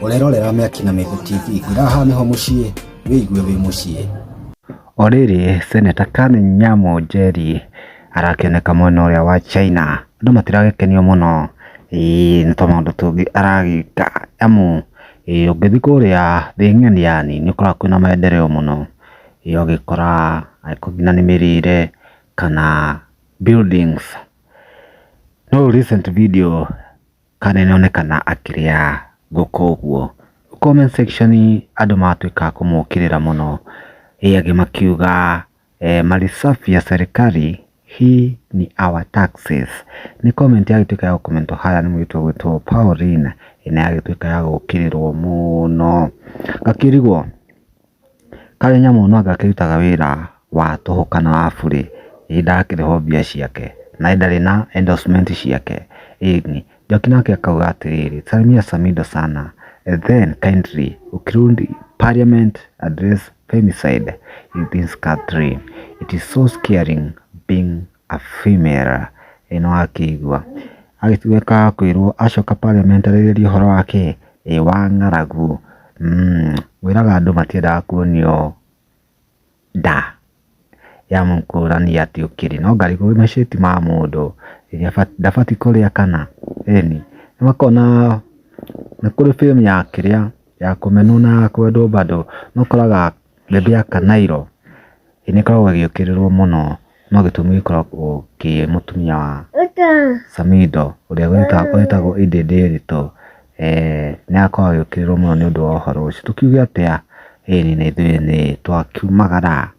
Urerorera Mĩaki na Mĩĩkũ TV ngwĩra nĩho mũciĩ wĩigue wĩ mũciĩ. Orĩrĩ Seneta Kanu Nyamo Njeri arakĩoneka mwena ũrĩa wa China. Andũ matiragĩkenio mũno nĩ tondũ maũndũ tũngĩ aragĩka amu ũngĩthiĩ kũrĩa thĩ ng'eni yani nĩ ũkoraga kwĩna maendeleo mũno. Ũgĩkora nginya nĩ mĩrĩre kana buildings. No recent video Kanu nĩonekana akĩrĩa ngũkũ ũguo. Comment section andũ matuĩka kũmũkĩrĩra mũno. Angĩ makiuga mali safi ya serikali hii ni our taxes. Ni comment yagĩtuĩka ya gũkomentwo haya nĩ mũgĩtwo gwĩtwo Pauline ĩna yagĩtuĩka ya gũkĩrĩrwo mũno. Gakĩrigwo Kanu Nyamo no agakĩrutaga wĩra wa tũhũ kana wa bure. Ndakĩrĩhwo mbia ciake na ndarĩ na endorsement ciake. Njoki nake akauga atĩrĩrĩ, Salimia Samido sana, then kindly ukirudi parliament address femicide in this country. It is so scaring being a female. Eno akigwa agĩtuĩka kwĩrwo acoka parliament arĩrĩrie ũhoro wake wa ng'aragu. Wĩraga andũ matiendaga kuonio nda ya mũkũrani atĩ ũkĩrĩ no ngarigũ macĩti ma mũndũ ndabati kũrĩa kana nĩ makona nĩ kũrĩ film ya kĩrĩa ya kũmenwo na kwendwo bado no koraga bebe ya Kanairo nĩ koragwo ĩgĩũkĩrĩrwo mũno no gĩtũmi gĩkoragwo kĩ mũtumia wa Samido ũrĩa gwĩtagwo Inde Ndiritu nĩ akoragwo agĩũkĩrĩrwo mũno nĩ ũndũ wa ũhoro ũcio. Tũkiuge atĩa nĩ ithuĩ nĩ twakiumagara.